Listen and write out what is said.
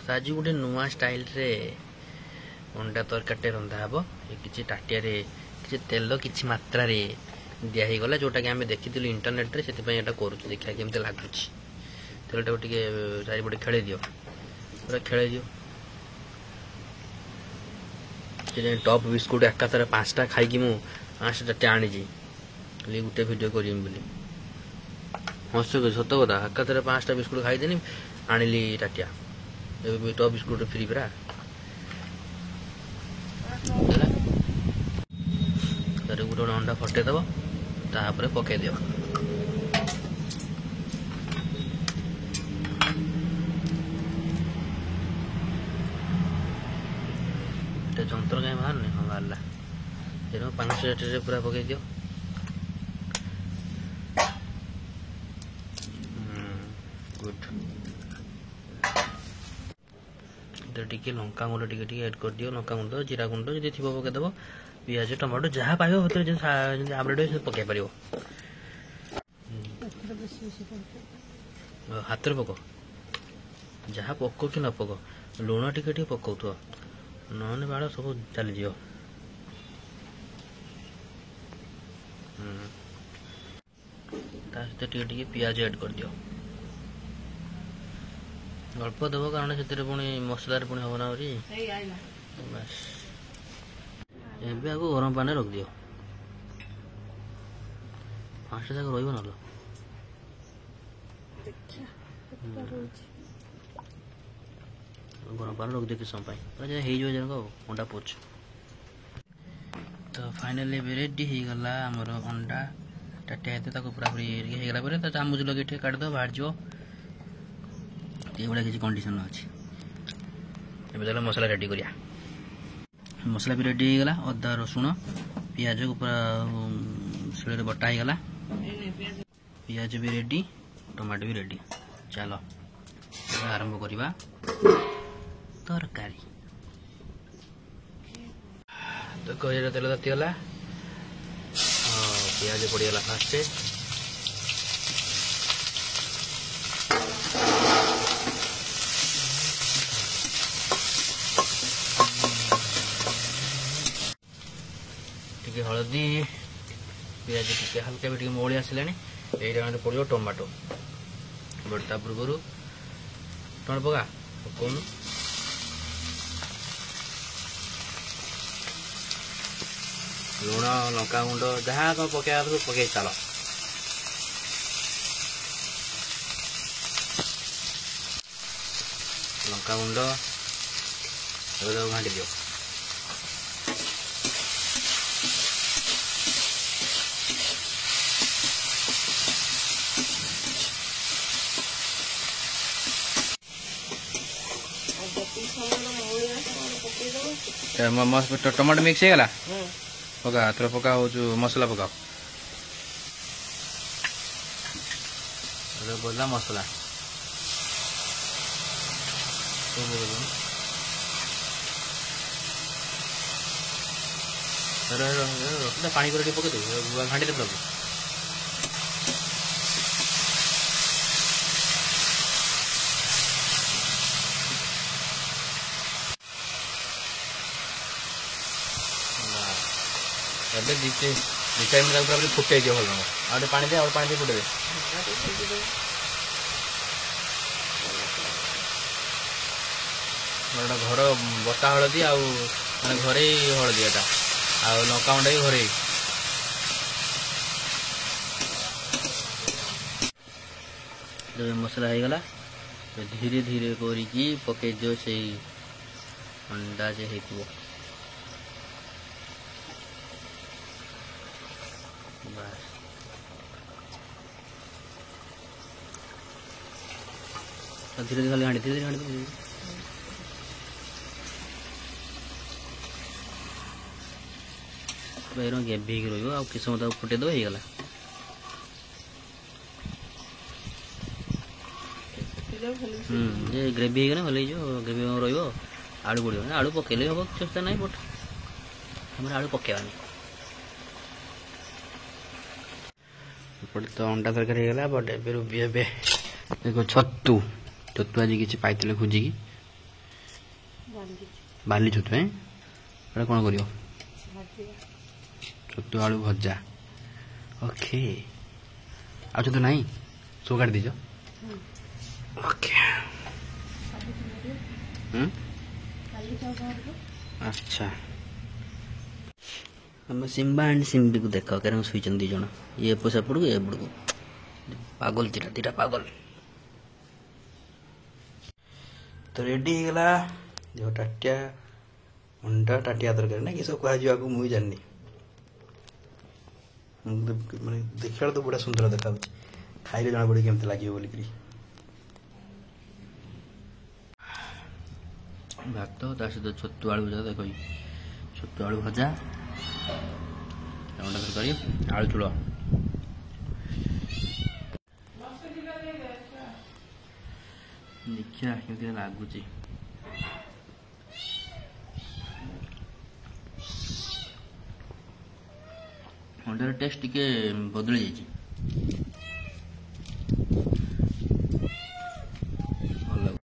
आज गोटे नुआ स्टाइल रे अंडा तरकारी रंधा हे कि टाटिया कि तेल कि मात्रा दिगला जोटा कि आम देखी इंटरनेट रे से कर देखा केमती लगुच तेलटा टे चारिपटे खेल दियो पूरा खेल दियो टॉप बिस्कुट एकाथर 5टा खाई मु 5टा आनी गोटे भिड कर हस सत कथा एकाथर 5टा बिस्कुट खाईदेनी आनिली टाटिया टॉप बिस्कुट फ्री परा गोटे अंडा फटेदब तापर पकई दियो जंत्र कहीं बाहर नहीं हाँ बाहर 5 पूरा पकई दियो गुड टे लंका गुंड टे एड कर दियो लंका गुंड जीरा गुंड जी थी पकईदेव पिज टमाटो जहाँ पाइब आमलेट पकई पार हाथ पक जहाँ पक कि न पक लुण टे पकाउ नहने बाड़ सब चलीज सहित टे पिज एड कर दियो अल्प देव कारण से पुणी मसलार पुणी हम ना बस एवं गरम पानी रख दियो 5टा जाक रही ना गरम पानी रख दियो कि समय अंडा पोच तो फाइनली रेडी हो गला आमर अंडा टाटिया पूरा पूरी होगा चामच लगे काटिद बाहर जाओ ये किसी कंडीशन अच्छी चलो मसला रेडी करिया मसला भी रेडी हो गला अदा रसुण पियाज को पूरा शिल बटा हो गला पियाज भी रेडी टमाटो भी रेडी चलो आरंभ करवा तरकारी तो कढ़ाई तेल तातीगला पियाज पड़गला फास्ट हलदी पिज टे हल्का भी मौली आसला ये पड़ो टमाटो बड़ता पूर्व टमाटो पका पकाउनु लुण लंका गुंड जहाँ तुम पकड़ा पकई चल लंका गुंड घाटी दियो टमाटो मिक्स हो गला पका थोड़ा पका हो मसला पकाओ बोला मसला पानी पर पकई दे घाटी दे दी 2-4 मिनट पूरा फुटे दियो भल आगे पानी दे पानी दे फुटे दे घर बटा हलदी आने घरे हलदी एटा आ लंका गुंडा भी घरे जब मसला हो गला धीरे धीरे करी पकई दियो से अंडा जे हेतु धीरे धीरे खाली धीरे धीरे बैर गेबी रहा कि समय फुटे दो गला ग्रेवी होगा भले ग्रेवी रही आलू पड़ो आलू पकड़े हम चेष्टा ना बट हमें आलू पकेबानी तो अंडा तरकारी बट ए देखो छतु छतु आज किसी पाई खोजिकी ବାଲି ଛତୁ ଏଇଟା କ'ଣ କରିବ? ଛତୁ ଆଳୁ ଭଜା। ଓକେ। ଆଉ ଛତୁ ନାହିଁ? ସବୁ କାଟି ଦେଇଛ? ଓକେ। ଆଚ୍ଛା। ଆମ ସିମ୍ବା ଆଣ୍ଡ ସିମ୍ବିକୁ ଦେଖ କାରଣ ଶୋଇଛନ୍ତି ଦୁଇ ଜଣ। ଇଏ ଏପଟ ସେପଟକୁ ଏ ଏପଟକୁ। ପାଗଲ ଦିଟା ପାଗଲ। ତ ରେଡି ହେଇଗଲା। ଦେଖ ଟାଟିଆ ଅଣ୍ଡା ଟାଟିଆ ତରକାରୀ ନା କିସ କୁହାଯିବାକୁ ମୁଁ ବି ଜାଣିନି। ମାନେ ଦେଖିବାକୁ ତ ବଢ଼ିଆ ସୁନ୍ଦର ଦେଖାଯାଉଛି। ଖାଇଲେ ଜଣା ପଡ଼ିବ କେମିତି ଲାଗିବ ବୋଲିକିରି। ଭାତ ତା ସହିତ ଛତୁ ଆଳୁ ଭଜା ଦେଖ ଛତୁ ଆଳୁ ଭଜା ଅଣ୍ଡା ତରକାରୀ ଆଳୁ ଝୋଳ। ଦେଖିବା କେମିତି ଲାଗୁଛି। ଅଣ୍ଡାର ଟେଷ୍ଟ ଟିକେ ବଦଳି ଯାଇଛି।